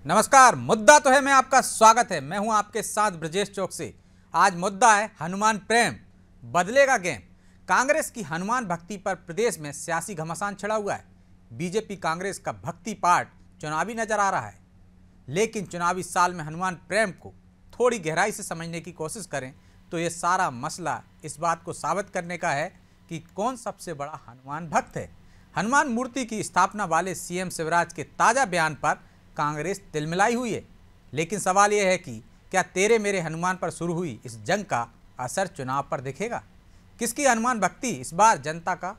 नमस्कार। मुद्दा तो है, मैं आपका स्वागत है। मैं हूं आपके साथ ब्रजेश चौक से। आज मुद्दा है हनुमान प्रेम बदलेगा गेम। कांग्रेस की हनुमान भक्ति पर प्रदेश में सियासी घमासान छिड़ा हुआ है। बीजेपी कांग्रेस का भक्ति पाठ चुनावी नजर आ रहा है, लेकिन चुनावी साल में हनुमान प्रेम को थोड़ी गहराई से समझने की कोशिश करें तो ये सारा मसला इस बात को साबित करने का है कि कौन सबसे बड़ा हनुमान भक्त है। हनुमान मूर्ति की स्थापना वाले सीएम शिवराज के ताज़ा बयान पर कांग्रेस तिलमिलाई हुई है, लेकिन सवाल यह है कि क्या तेरे मेरे हनुमान पर शुरू हुई इस जंग का असर चुनाव पर दिखेगा? किसकी हनुमान भक्ति इस बार जनता का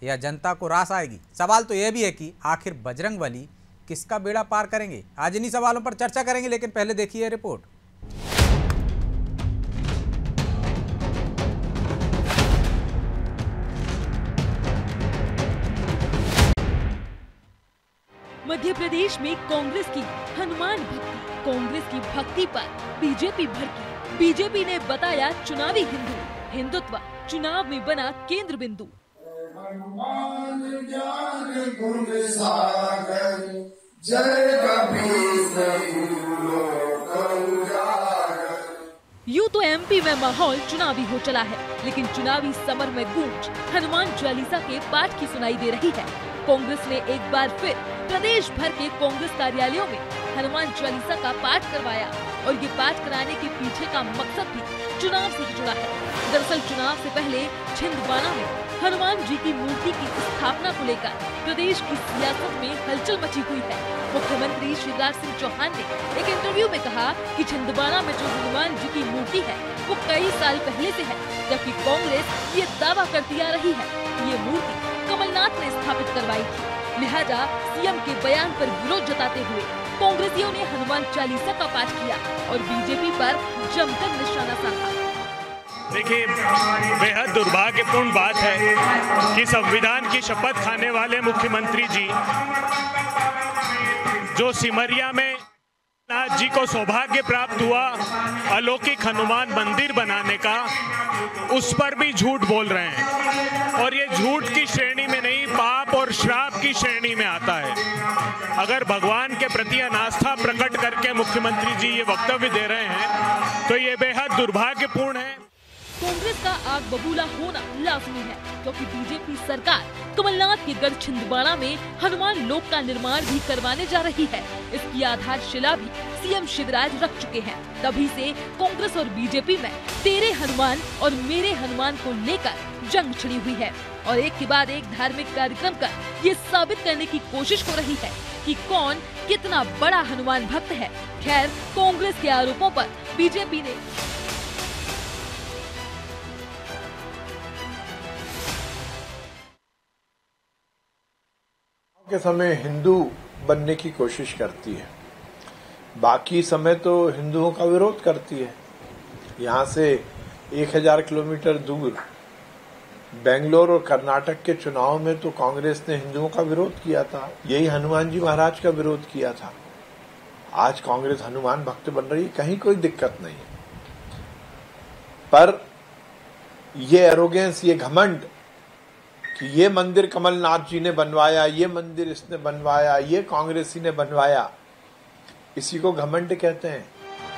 या जनता को रास आएगी? सवाल तो यह भी है कि आखिर बजरंगबली किसका बेड़ा पार करेंगे। आज इन्हीं सवालों पर चर्चा करेंगे, लेकिन पहले देखिए रिपोर्ट। मध्य प्रदेश में कांग्रेस की हनुमान भक्ति, कांग्रेस की भक्ति पर बीजेपी भड़की। बीजेपी ने बताया चुनावी हिंदुत्व चुनाव में बना केंद्र बिंदु। यूं तो एमपी में माहौल चुनावी हो चला है, लेकिन चुनावी समर में गूंज हनुमान चालीसा के पाठ की सुनाई दे रही है। कांग्रेस ने एक बार फिर प्रदेश भर के कांग्रेस कार्यालयों में हनुमान चालीसा का पाठ करवाया और ये पाठ कराने के पीछे का मकसद भी चुनाव से जुड़ा है। दरअसल चुनाव से पहले छिंदवाड़ा में हनुमान जी की मूर्ति की स्थापना को लेकर प्रदेश की सियासत में हलचल मची हुई है। मुख्यमंत्री शिवराज सिंह चौहान ने एक इंटरव्यू में कहा कि छिंदवाड़ा में जो हनुमान जी की मूर्ति है वो कई साल पहले से है, जबकि कांग्रेस ये दावा करती आ रही है कि ये मूर्ति कमलनाथ ने स्थापित करवाई थी। लिहाजा सीएम के बयान पर विरोध जताते हुए कांग्रेसियों ने हनुमान चालीसा का पाठ किया और बीजेपी पर जमकर निशाना साधा। देखिए, बेहद दुर्भाग्यपूर्ण बात है कि संविधान की शपथ खाने वाले मुख्यमंत्री जी जो सिमरिया में नाथ जी को सौभाग्य प्राप्त हुआ अलौकिक हनुमान मंदिर बनाने का, उस पर भी झूठ बोल रहे हैं। और ये झूठ की श्रेणी में नहीं, पाप और श्राप की श्रेणी में आता है। अगर भगवान के प्रति अनास्था प्रकट करके मुख्यमंत्री जी ये वक्तव्य दे रहे हैं तो ये बेहद दुर्भाग्यपूर्ण है। कांग्रेस का आग बबूला होना लाजमी है, क्योंकि बीजेपी सरकार कमलनाथ के गढ़ छिंदवाड़ा में हनुमान लोक का निर्माण भी करवाने जा रही है। इसकी आधारशिला भी सीएम शिवराज रख चुके हैं। तभी से कांग्रेस और बीजेपी में तेरे हनुमान और मेरे हनुमान को लेकर जंग छिड़ी हुई है और एक के बाद एक धार्मिक कार्यक्रम कर ये साबित करने की कोशिश हो रही है कि कौन कितना बड़ा हनुमान भक्त है। खैर, कांग्रेस के आरोपों पर बीजेपी ने के समय हिंदू बनने की कोशिश करती है, बाकी समय तो हिंदुओं का विरोध करती है। यहाँ से 1000 किलोमीटर दूर बेंगलोर और कर्नाटक के चुनाव में तो कांग्रेस ने हिंदुओं का विरोध किया था, यही हनुमान जी महाराज का विरोध किया था। आज कांग्रेस हनुमान भक्त बन रही है, कहीं कोई दिक्कत नहीं है। पर ये एरोगेंस, ये घमंड कि ये मंदिर कमलनाथ जी ने बनवाया, ये मंदिर इसने बनवाया, ये कांग्रेसी ने बनवाया, इसी को घमंड कहते हैं।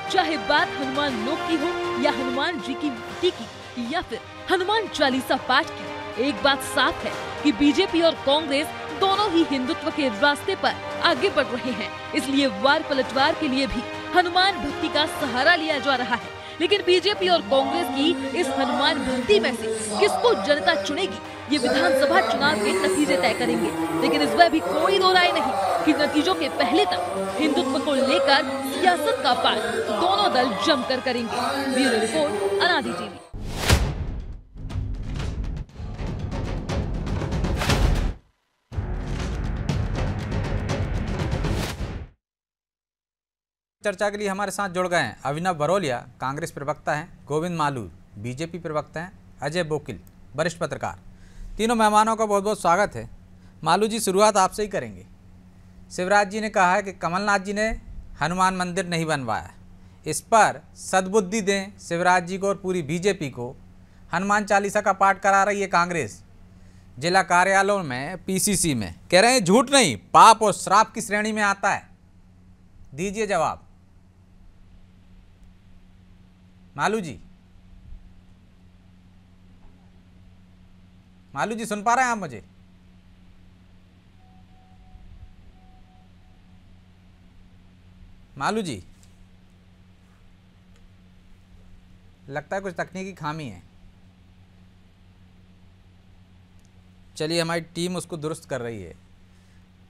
चाहे बात हनुमान लोक की हो या हनुमान जी की मूर्ति की या फिर हनुमान चालीसा पाठ की, एक बात साफ है कि बीजेपी और कांग्रेस दोनों ही हिंदुत्व के रास्ते पर आगे बढ़ रहे हैं। इसलिए वार पलटवार के लिए भी हनुमान भक्ति का सहारा लिया जा रहा है। लेकिन बीजेपी और कांग्रेस की इस हनुमान भक्ति में से किसको जनता चुनेगी, ये विधानसभा चुनाव के नतीजे तय करेंगे। लेकिन इसमें भी कोई दो राय नहीं कि नतीजों के पहले तक हिंदुत्व को लेकर सियासत का पाठ दोनों दल जमकर करेंगे। ब्यूरो रिपोर्ट, अनादि टीवी। चर्चा के लिए हमारे साथ जुड़ गए हैं अभिनव बरोलिया, कांग्रेस प्रवक्ता हैं, गोविंद मालू, बीजेपी प्रवक्ता हैं, अजय बोकिल, वरिष्ठ पत्रकार। तीनों मेहमानों का बहुत बहुत स्वागत है। मालू जी, शुरुआत आपसे ही करेंगे। शिवराज जी ने कहा है कि कमलनाथ जी ने हनुमान मंदिर नहीं बनवाया, इस पर सद्बुद्धि दें शिवराज जी को और पूरी बीजेपी को। हनुमान चालीसा का पाठ करा रही है कांग्रेस जिला कार्यालयों में, पीसीसी में। कह रहे हैं झूठ नहीं, पाप और श्राप की श्रेणी में आता है। दीजिए जवाब। मालू जी, मालू जी सुन पा रहे हैं आप मुझे? मालू जी, लगता है कुछ तकनीकी खामी है। चलिए, हमारी टीम उसको दुरुस्त कर रही है।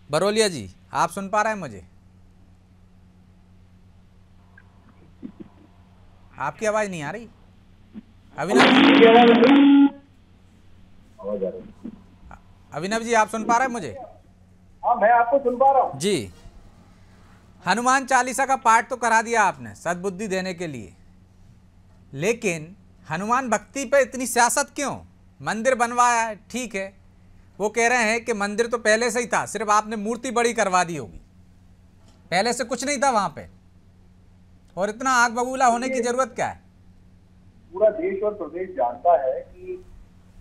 बरोलिया जी, आप सुन पा रहे हैं मुझे? आपकी आवाज नहीं आ रही। अभिनव जी, आप सुन पा रहे हैं मुझे? हाँ, मैं आपको सुन पा रहा हूँ जी। हनुमान चालीसा का पाठ तो करा दिया आपने सद्बुद्धि देने के लिए, लेकिन हनुमान भक्ति पे इतनी सियासत क्यों? मंदिर बनवाया है, ठीक है, वो कह रहे हैं कि मंदिर तो पहले से ही था, सिर्फ आपने मूर्ति बड़ी करवा दी होगी, पहले से कुछ नहीं था वहां पे, और इतना आग बबूला होने की जरूरत क्या है? पूरा देश और प्रदेश जानता है कि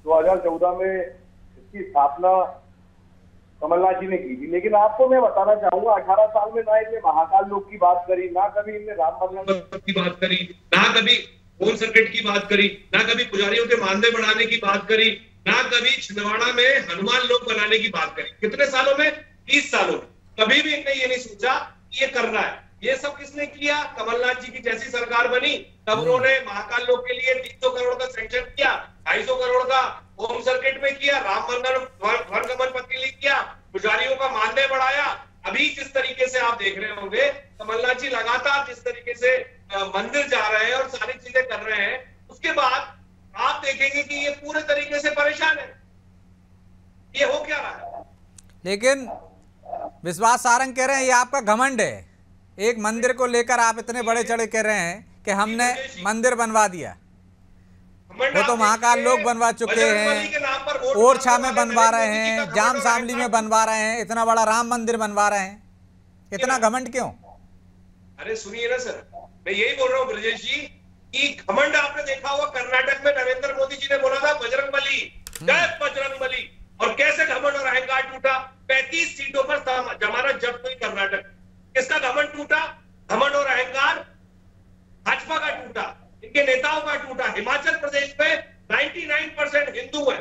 2014 में इसकी स्थापना कमलनाथ जी ने की थी, लेकिन आपको मैं बताना चाहूंगा 18 साल में ना इनने महाकाल लोक की बात करी, ना कभी इनने राम मंदिर की बात करी, ना कभी होम सर्किट की बात करी, ना कभी पुजारियों के मानदेय बढ़ाने की बात करी, ना कभी छिंदवाड़ा में हनुमान लोक बनाने की बात करी। कितने सालों में? 30 सालों में। कभी भी इनने ये नहीं सोचा कि ये करना है। ये सब किसने किया? कमलनाथ जी की जैसी सरकार बनी तब उन्होंने महाकाल लोक के लिए 300 करोड़ का सैंक्शन किया, 250 करोड़ का होम सर्किट में किया, राम मंदिर वन कमल पत्री किया, पुजारियों का मानदेय बढ़ाया। अभी जिस तरीके से आप देख रहे होंगे, कमलनाथ जी लगातार जिस तरीके से मंदिर जा रहे हैं और सारी चीजें कर रहे हैं, उसके बाद आप देखेंगे कि ये पूरे तरीके से परेशान है। ये हो क्या रहा है? लेकिन विश्वास सारंग कह रहे हैं ये आपका घमंड है, एक मंदिर को लेकर आप इतने बड़े चढ़े कह रहे हैं कि हमने मंदिर बनवा दिया। वो तो महाकाल लोक बनवा चुके हैं, ओरछा में बनवा रहे हैं, जाम शामली में बनवा रहे हैं, इतना बड़ा राम मंदिर बनवा रहे हैं, इतना घमंड क्यों? अरे सुनिए ना सर, मैं यही बोल रहा हूँ ब्रजेश जी कि घमंड आपने देखा होगा कर्नाटक में नरेंद्र मोदी जी ने बोला था बजरंगबली, जय बजरंगबली, और कैसे घमंड और अहंकार टूटा। 35 सीटों पर जमानत जब्त हुई कर्नाटक। किसका घमंड टूटा? घमंड और अहंकार भाजपा का टूटा, इनके नेताओं का टूटा। हिमाचल प्रदेश में 99% हिंदू है।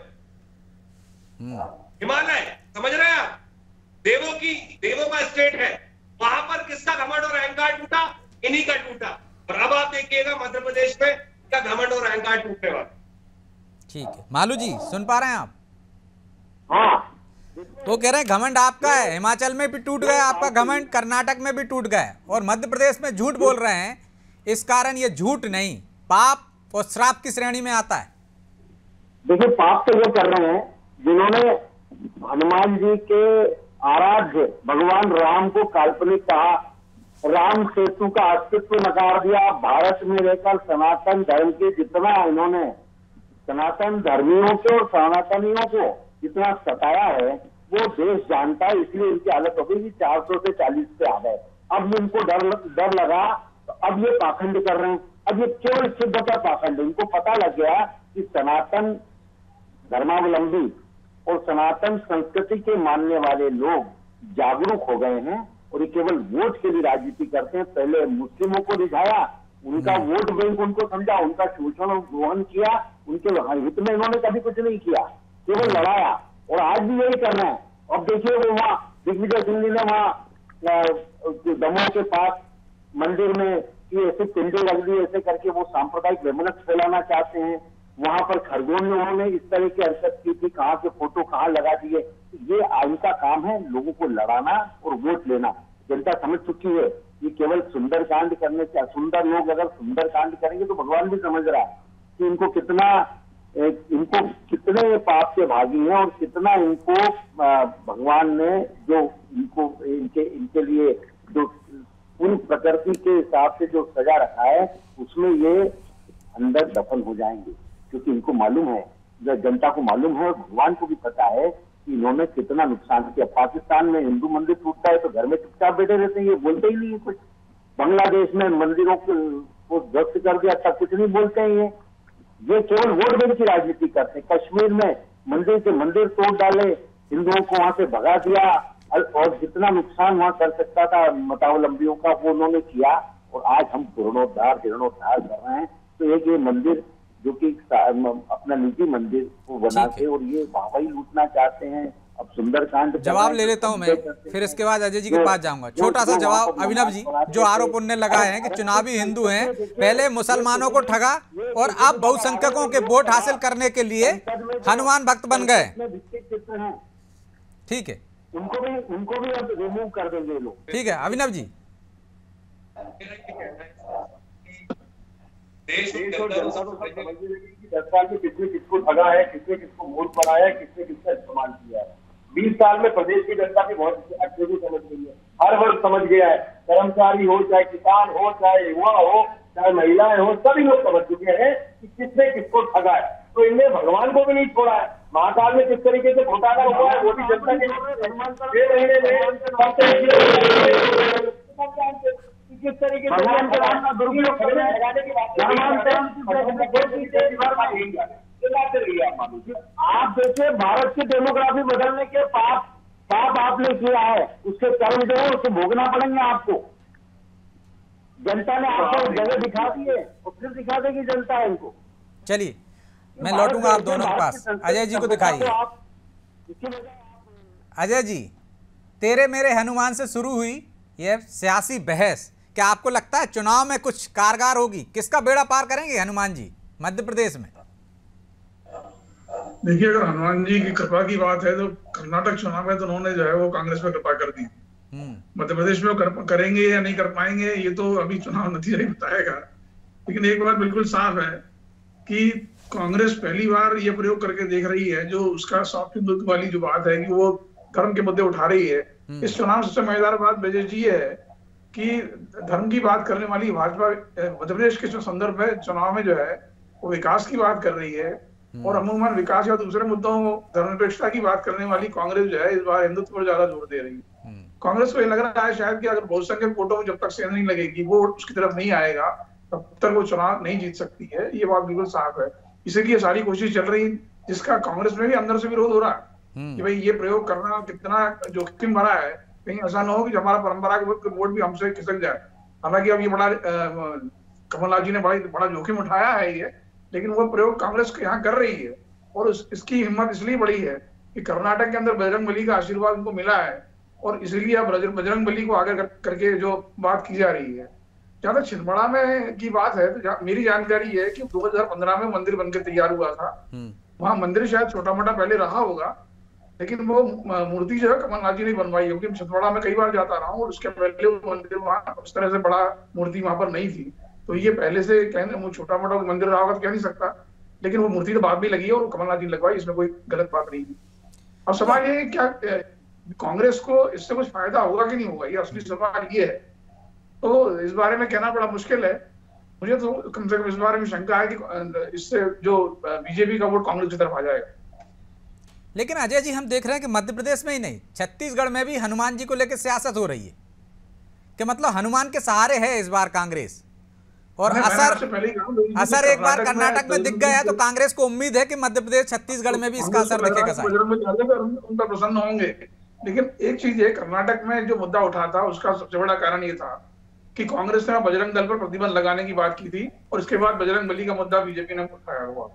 हिमालय, समझ रहे हैं आप? देवों का स्टेट है, वहां पर किसका घमंड और अहंकार टूटा? इन्हीं का टूटा। और अब आप देखिएगा मध्य प्रदेश में क्या घमंड और अहंकार टूटने वाला। ठीक है, मालू जी सुन पा रहे हैं आप? हाँ, तो कह रहे हैं घमंड आपका है, हिमाचल में भी टूट गया आपका घमंड, कर्नाटक में भी टूट गया, और मध्य प्रदेश में झूठ बोल रहे हैं। इस कारण ये झूठ नहीं, पाप और श्राप की श्रेणी में आता है। देखिए, पाप तो वो कर रहे हैं जिन्होंने हनुमान जी के आराध्य भगवान राम को काल्पनिक कहा, राम सेतु का अस्तित्व नकार दिया। भारत में रहकर सनातन धर्म के जितना इन्होंने सनातन धर्मियों को और सनातनियों को जितना सताया है वो देश जानता है, इसलिए इनकी हालत हो गई कि 400 से 40 पे आ गए। अब इनको डर लगा तो अब ये पाखंड कर रहे हैं। अब ये केवल सिद्ध का पाखंड है। इनको पता लग गया कि सनातन धर्मावलंबी और सनातन संस्कृति के मानने वाले लोग जागरूक हो गए हैं और ये केवल वोट के लिए राजनीति करते हैं। पहले मुस्लिमों को रिझाया, उनका वोट बैंक उनको समझा, उनका शोषण और ग्रहण किया, उनके हित में इन्होंने कभी कुछ नहीं किया, केवल लड़ाया, और आज भी यही कर रहे हैं। अब देखिए वो वहाँ दिग्विजय सिंह जी ने वहाँ दमोह के पास मंदिर में कि ऐसे पिंडे लग दी, ऐसे करके वो सांप्रदायिक वैमनस्य फैलाना चाहते हैं। वहां पर खरगोन में उन्होंने इस तरह की हरकत की थी, कहाँ के फोटो कहाँ लगा दिए। ये इनका काम है लोगों को लड़ाना और वोट लेना। जनता समझ चुकी है ये केवल सुंदर कांड करने से, सुंदर लोग अगर सुंदर कांड करेंगे तो भगवान भी समझ रहा है कि इनको कितने पाप के भागी हैं और कितना इनको भगवान ने जो इनके लिए जो पूरी प्रकृति के हिसाब से जो सजा रखा है उसमें ये अंदर दफन हो जाएंगे, क्योंकि इनको मालूम है, जनता को मालूम है और भगवान को भी पता है कि इन्होंने कितना नुकसान किया। पाकिस्तान में हिंदू मंदिर टूटता है तो घर में चुपचाप बैठे रहते हैं, ये बोलते ही नहीं है कुछ। बांग्लादेश में मंदिरों को ध्वस्त कर दिया तब कुछ नहीं बोलते हैं। ये केवल वोट बैंक की राजनीति करते हैं। कश्मीर में मंदिर के मंदिर तोड़ डाले, हिंदुओं को वहां से भगा दिया, और जितना नुकसान वहाँ कर सकता था मतावलंबियों का वो उन्होंने किया। और आज हम जीर्णोद्धार कर रहे हैं। तो एक ये मंदिर जो कि अपना निजी मंदिर को बना के और ये वाहवाही लूटना चाहते हैं। अब सुंदरकांड जवाब ले लेता हूं मैं, फिर इसके बाद अजय जी के पास जाऊंगा। छोटा सा जवाब अभिनव जी, जो आरोप उनने लगाए हैं कि चुनावी हिंदू हैं, पहले मुसलमानों को ठगा और अब बहुसंख्यकों के वोट हासिल करने के लिए हनुमान भक्त बन गए। ठीक है, उनको भी अब रिमूव कर देंगे लोग। ठीक है अभिनव जी। देश और जनता तो सब समझ रही कि 10 साल में किसने किसको ठगा है, किसने किसको वोट बनाया है, किसने किसका इस्तेमाल किया है। 20 साल में प्रदेश की जनता भी बहुत अच्छे से समझ गई है। हर वर्ग समझ गया है, कर्मचारी हो, चाहे किसान हो, चाहे युवा हो, चाहे महिलाएं हो, सभी लोग समझ चुके हैं कि किसने किसको ठगा है। तो इनने भगवान को भी नहीं छोड़ा है। महाकाल में किस तरीके से घोटाला हुआ है वो भी जनता के 6 महीने में किस तरीके से भगवान का नाम का दुरुपयोग लगाने की बात। आप देखिए, भारत की डेमोग्राफी बदलने के पाप आपने किया है, उसके कर्म जो है उसको भोगना पड़ेंगे आपको। जनता ने आपको जगह दिखा दी है और फिर दिखा देगी जनता इनको। चलिए मैं लौटूंगा आप दोनों के पास। अजय जी को दिखाइए। अजय जी, तेरे मेरे हनुमान से शुरू हुई यह सियासी बहस, क्या आपको लगता है चुनाव में कुछ कारगर होगी? किसका बेड़ा पार करेंगे हनुमान जी मध्य प्रदेश में? देखिए, अगर हनुमान जी की कृपा की बात है तो कर्नाटक चुनाव में तो उन्होंने जो है वो कांग्रेस में कृपा कर दी। मध्य प्रदेश में वो करेंगे या नहीं कर पाएंगे ये तो अभी चुनाव नतीजा ही बताएगा। लेकिन एक बात बिल्कुल साफ है कि कांग्रेस पहली बार ये प्रयोग करके देख रही है, जो उसका सॉफ्ट हिंदुत्व वाली जो बात है कि वो धर्म के मुद्दे उठा रही है। इस चुनाव से मजेदार बात ब्रजेश जी है कि धर्म की बात करने वाली भाजपा मध्य प्रदेश के संदर्भ में चुनाव में जो है वो विकास की बात कर रही है, और अमूमन विकास या दूसरे मुद्दों धर्मनिरपेक्षता की बात करने वाली कांग्रेस जो है इस बार हिंदुत्व पर ज्यादा जोर दे रही है। कांग्रेस को ये लग रहा है शायद कि अगर बहुसंख्यक वोटों में जब तक सेंध नहीं लगेगी, वो उसकी तरफ नहीं आएगा, तब तक वो चुनाव नहीं जीत सकती है। ये बात बिल्कुल साफ है। इसीलिए सारी कोशिश चल रही, जिसका कांग्रेस में भी अंदर से विरोध हो रहा है कि भाई ये प्रयोग करना कितना जोखिम भरा है, कहीं ऐसा ना हो कि हमारा परंपरा के वोट भी हमसे खिसक जाए। हालांकि अब ये बड़ा कमलनाथ जी ने बड़ा जोखिम उठाया है ये, लेकिन वो प्रयोग कांग्रेस के यहाँ कर रही है। और इसकी हिम्मत इसलिए बड़ी है कि कर्नाटक के अंदर बजरंगबली का आशीर्वाद उनको मिला है, और इसलिए अब बजरंगबली को आगे करके जो बात की जा रही है। ज्यादा छिंदवाड़ा में की बात है तो मेरी जानकारी है कि 2015 में मंदिर बनकर तैयार हुआ था। वहां मंदिर शायद छोटा मोटा पहले रहा होगा, लेकिन वो मूर्ति जो है कमलनाथ जी ने बनवाई, क्योंकि छिंदवाड़ा में कई बार जाता रहा हूँ और उसके पहले वो मंदिर वहां उस तरह से बड़ा मूर्ति वहां पर नहीं थी। तो ये पहले से कहने वो छोटा मोटा मंदिर रहा होगा तो कह नहीं सकता, लेकिन वो मूर्ति तो बाद भी लगी है और कमलनाथ जी लगवाई, इसमें कोई गलत बात नहीं थी। अब सवाल ये क्या कांग्रेस को इससे कुछ फायदा होगा कि नहीं होगा, ये असली सवाल ये है। तो इस बारे में कहना बड़ा मुश्किल है। मुझे तो कम से कम इस बारे में शंका है कि इससे जो बीजेपी का वोट कांग्रेस की तरफ आ जाएगा। लेकिन अजय जी, हम देख रहे हैं कि मध्य प्रदेश में ही नहीं, छत्तीसगढ़ में भी हनुमान जी को लेकर सियासत हो रही है कि मतलब हनुमान के सहारे है इस बार कांग्रेस, और असर एक बार कर्नाटक में दिख गया है, तो कांग्रेस को उम्मीद है कि मध्य प्रदेश छत्तीसगढ़ में भी इसका असर दिखेगा। उनका प्रसन्न होंगे। लेकिन एक चीज है, कर्नाटक में जो मुद्दा उठा था उसका सबसे बड़ा कारण ये था कि कांग्रेस ने बजरंग दल पर प्रतिबंध लगाने की बात की थी, और इसके बाद बजरंगबली का मुद्दा बीजेपी ने उठाया हुआ।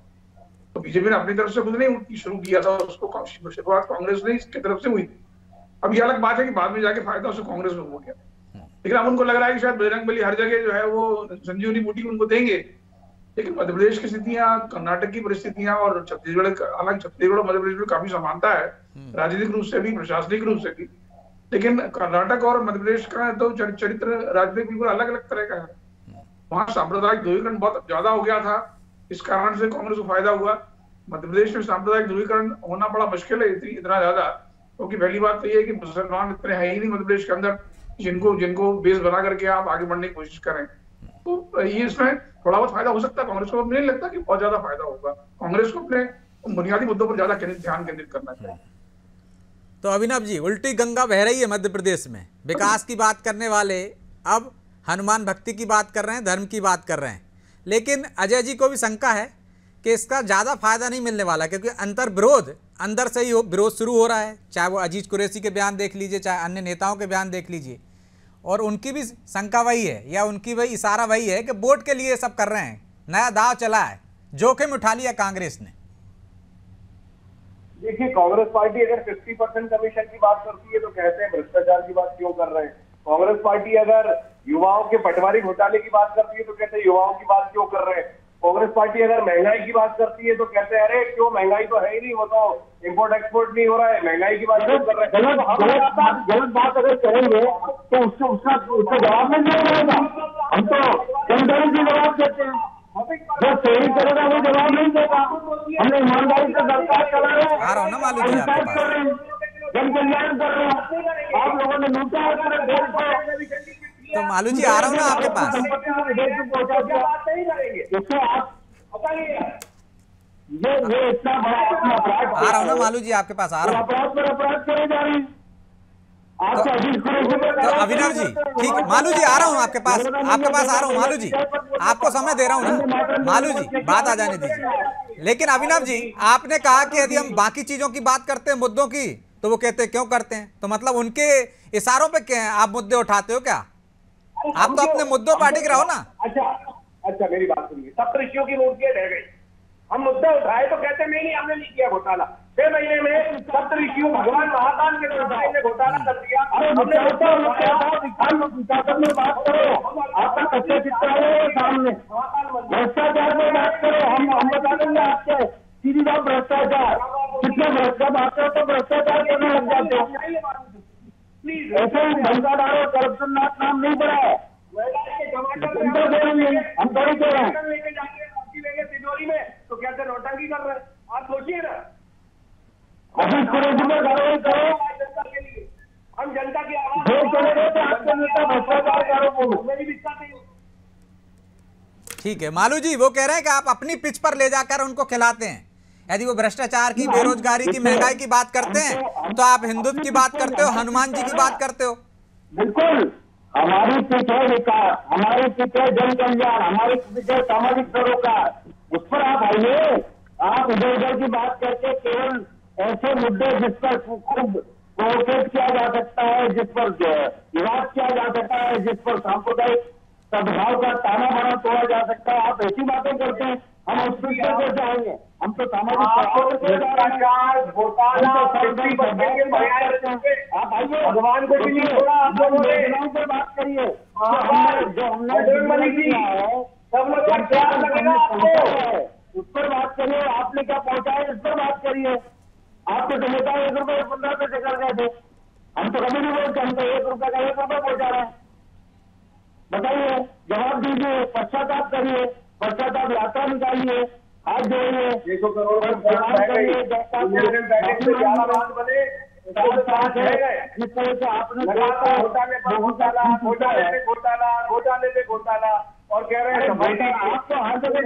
तो बीजेपी ने अपनी तरफ से खुद नहीं शुरू किया था उसको, शुरुआत कांग्रेस ने इसकी तरफ से हुई। अब ये अलग बात है कि बाद में जाके फायदा उसको कांग्रेस में हो गया, लेकिन अब उनको लग रहा है कि शायद बजरंगबली हर जगह जो है वो संजीवनी बूटी उनको देंगे। लेकिन मध्य प्रदेश की स्थितियां, कर्नाटक की परिस्थितियां और छत्तीसगढ़, हालांकि छत्तीसगढ़ और मध्य प्रदेश में काफी समानता है, राजनीतिक रूप से भी, प्रशासनिक रूप से भी। लेकिन कर्नाटक और मध्य प्रदेश का तो चरित्र राजनीतिक बिल्कुल अलग अलग तरह का है। वहां सांप्रदायिक ध्रुवीकरण बहुत ज्यादा हो गया था, इस कारण से कांग्रेस को फायदा हुआ। मध्य प्रदेश में सांप्रदायिक ध्रुवीकरण होना बड़ा मुश्किल है इतना ज्यादा, क्योंकि पहली बात तो ये है कि मुसलमान इतने है ही नहीं मध्य प्रदेश के अंदर जिनको बेस बना करके आप आगे बढ़ने की कोशिश करें। तो ये इसमें थोड़ा बहुत फायदा हो सकता है कांग्रेस को। मुझे नहीं लगता कि बहुत ज्यादा फायदा होगा। कांग्रेस को अपने बुनियादी मुद्दों पर ज्यादा ध्यान केंद्रित करना चाहिए। तो अभिनव जी, उल्टी गंगा बह रही है मध्य प्रदेश में। विकास की बात करने वाले अब हनुमान भक्ति की बात कर रहे हैं, धर्म की बात कर रहे हैं। लेकिन अजय जी को भी शंका है कि इसका ज़्यादा फायदा नहीं मिलने वाला, क्योंकि अंतर विरोध अंदर से ही विरोध शुरू हो रहा है। चाहे वो अजीज कुरैशी के बयान देख लीजिए, चाहे अन्य नेताओं के बयान देख लीजिए, और उनकी भी शंका वही है या उनकी वही इशारा वही है कि वोट के लिए सब कर रहे हैं। नया दाव चला है, जोखिम उठा लिया कांग्रेस ने। देखिए, कांग्रेस पार्टी अगर 50% कमीशन की बात करती है तो कहते हैं भ्रष्टाचार की बात क्यों कर रहे हैं। कांग्रेस पार्टी अगर युवाओं के पटवारी घोटाले की बात करती है तो कहते हैं युवाओं की बात क्यों कर रहे हैं। कांग्रेस पार्टी अगर महंगाई की बात करती है तो कहते हैं अरे क्यों, महंगाई तो है ही नहीं, वो तो इम्पोर्ट एक्सपोर्ट नहीं हो रहा है, महंगाई की बात क्यों कर रहे हैं। गलत बात अगर करेंगे तो उसका जवाब नहीं दिया जाएगा। हम तो जनता की जवाब देते हैं, जो सही करेगा वो जवाब नहीं देगा। हमने ईमानदारी से सरकार चला रहे हैं, आ रहा हूं ना मालूम जी आपके पास, जन कल्याण कर रहे हैं। आप लोगों ने लूटा है पूरे देश को, तो मालू जी आ रहा हूँ ना आपके पास। इससे आप ये इतना बड़ा अपना अपराध आ रहा हूँ ना मालू जी आपके पास, आ रहा हूँ। अपराध पर अपराध करे जा रहे हैं। तो अभिनव जी, ठीक है मालू जी, आ रहा हूँ आपके पास आ रहा हूँ मालू जी, आपको समय दे रहा हूँ ना मालू जी, बात आ जाने दीजिए। लेकिन अभिनव जी, आपने कहा कि यदि हम बाकी चीजों की बात करते हैं, मुद्दों की, तो वो कहते हैं क्यों करते हैं। तो मतलब उनके इशारों पे क्या आप मुद्दे उठाते हो क्या? आप तो अपने मुद्दों पर अडिग रहो ना। अच्छा मेरी बात सुनिए, सप्तऋषियों की मूर्तियां रह गई, हम मुद्दे उठाए तो कहते नहीं हमने नहीं किया घोटाला। 6 महीने में सप्तऋषियों भगवान महाकाल के ने घोटाला कर दिया। बात करो, आपका कच्चा चिट्ठा है सामने, भ्रष्टाचार में बात करो, हम बता देंगे आपसे सीधी बात। भ्रष्टाचार कितने भ्रष्टाचार तो भ्रष्टाचार करने लग जाते हैं। ऐसे ही धनकादार और करप्शननाथ नाम नहीं पड़ा है, हम थोड़ी कह रहे हैं तिजोरी में तो कहते नौटंकी कर रहे हैं। आप सोचिए ना, अभी कार्रवाई करो जनता के लिए, हम जनता की आवाज बोलो। ठीक है मालू जी, वो कह रहे हैं कि आप अपनी पिच पर ले जाकर उनको खिलाते हैं। यदि वो भ्रष्टाचार की, बेरोजगारी की, महंगाई की बात करते हैं तो आप हिंदुत्व की बात करते हो, हनुमान जी की बात करते हो। बिल्कुल, हमारी पिच है विकास, हमारी पिच है जन कल्याण, हमारी पिच है सामाजिक सरोकार। उस पर आप आइए। आप इधर उधर की बात करके केवल ऐसे मुद्दे जिस पर खूब प्रोवोकेट किया जा सकता है, जिस पर विवाद किया जा सकता है, जिस पर सांप्रदायिक सद्भाव का ताना बाना तोड़ा जा सकता है, आप ऐसी बातें करते हैं। हम उस पर कैसे आएंगे? हम तो सामाजिक आप आइए, भगवान को भी नहीं छोड़ा आप लोगों ने। पर बात करिए, जो हमने किया है सब लोग उस पर बात करिए। आपने क्या पहुंचा है इस पर बात करिए। आपके तो नेता 1 रुपये 15 पैसे कर गए थे, हम तो कभी नहीं बोलते, हम तो 1 रुपये का 1 रुपये पहुंचा रहे हैं। बताइए, जवाब दीजिए, पश्चाताप करिए, पश्चाताप यात्रा निकालिए, हाथ जोड़िए, 600 करोड़ जिस तरह से आपने घोटाला और कह रहे हैं आपको हर जगह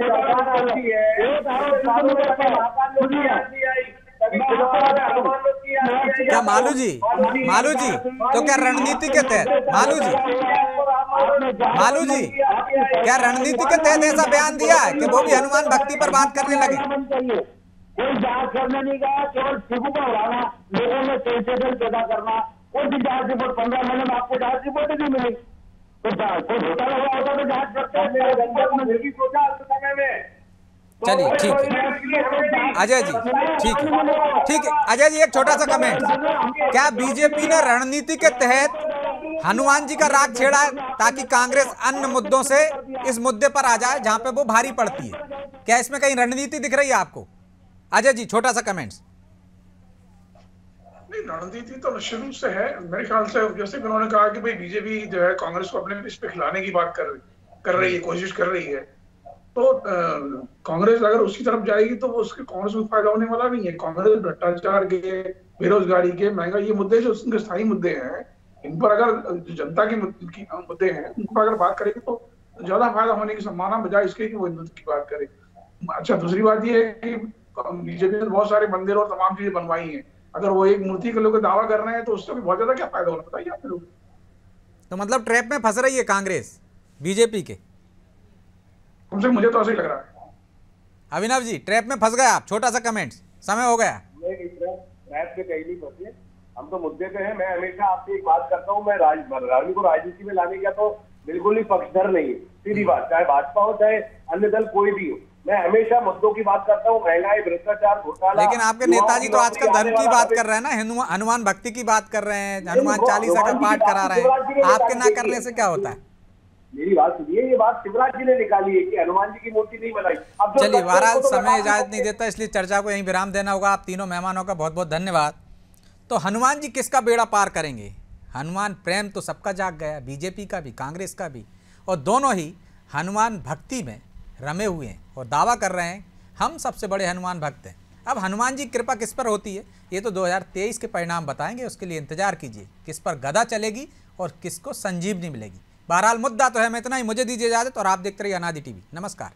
क्या मालू जी, तो क्या रणनीति के तहत मालू जी क्या रणनीति के तहत ऐसा बयान दिया है कि वो भी हनुमान भक्ति पर बात करने लगे? कोई जांच करने नहीं गया, केवल फिगू का उड़ाना, लोगों में सेंसेशन पैदा करना। कोई भी जांच रिपोर्ट 15 महीने में आपको जांच रिपोर्ट ही नहीं मिली, तो कोई घोटाला हुआ होता तो जांच करते हैं। चलिए ठीक है अजय जी, ठीक है अजय जी, एक छोटा सा कमेंट, क्या बीजेपी ने रणनीति के तहत हनुमान जी का राग छेड़ा है ताकि कांग्रेस अन्य मुद्दों से इस मुद्दे पर आ जाए जहां पे वो भारी पड़ती है? क्या इसमें कहीं रणनीति दिख रही है आपको? अजय जी, छोटा सा कमेंट्स। नहीं, रणनीति तो शुरू से है मेरे ख्याल से। जैसे कि उन्होंने कहा कि भाई बीजेपी जो है कांग्रेस को अपने पिच पे खिलाने की बात कर रही है, कोशिश कर रही है, तो कांग्रेस अगर उसकी तरफ जाएगी तो उसके कांग्रेस को फायदा होने वाला नहीं है। कांग्रेस भ्रष्टाचार के, बेरोजगारी के, महंगाई, ये मुद्दे जो उनके स्थायी मुद्दे हैं, इन पर अगर जनता के मुद्दे हैं उन पर अगर बात करेगी तो ज्यादा फायदा होने की संभावना बजाय इसके कि वो हिंदुत्व की बात करे। अच्छा, दूसरी बात ये है कि बीजेपी ने बहुत सारे मंदिर और तमाम चीजें बनवाई हैं, अगर वो एक मूर्ति के लोग दावा कर रहे हैं तो उससे भी बहुत ज्यादा क्या फायदा होना, बताइए आप लोग। तो मतलब ट्रैप में फंस रही है कांग्रेस बीजेपी के? मुझे तो ऐसा ही लग रहा है। अभिनव जी ट्रैप में फंस गए आप, छोटा सा कमेंट, समय हो गया। ट्रैप पे कहीं नहीं फंसे, हम तो मुद्दे पे हैं। मैं हमेशा आपसे एक बात करता हूँ, मैं राजनीति को राजनीति में लाने का तो बिल्कुल ही पक्षधर नहीं है, सीधी बात, चाहे भाजपा हो चाहे अन्य दल कोई भी हो, मैं हमेशा मुद्दों की बात करता हूँ, महंगाई, भ्रष्टाचार, घोटाला। लेकिन आपके नेताजी तो आजकल धर्म की बात कर रहे हैं ना, हनुमान भक्ति की बात कर रहे हैं, हनुमान चालीसा का पाठ करा रहे हैं, आपके ना करने से क्या होता है? मेरी बात सुनिए, ये बात शिवराज जी ने निकाली है कि हनुमान जी की मूर्ति नहीं बनाई। अब चलिए, बहरहाल समय इजाजत नहीं देता, इसलिए चर्चा को यहीं विराम देना होगा। आप तीनों मेहमानों का बहुत बहुत धन्यवाद। तो हनुमान जी किसका बेड़ा पार करेंगे? हनुमान प्रेम तो सबका जाग गया, बीजेपी का भी, कांग्रेस का भी, और दोनों ही हनुमान भक्ति में रमे हुए हैं और दावा कर रहे हैं हम सबसे बड़े हनुमान भक्त हैं। अब हनुमान जी कृपा किस पर होती है ये तो 2023 के परिणाम बताएंगे, उसके लिए इंतजार कीजिए किस पर गदा चलेगी और किसको संजीवनी मिलेगी। बहरहाल मुद्दा तो है, मैं इतना ही, मुझे दीजिए इजाजत और आप देखते रहिए अनादि टीवी। नमस्कार।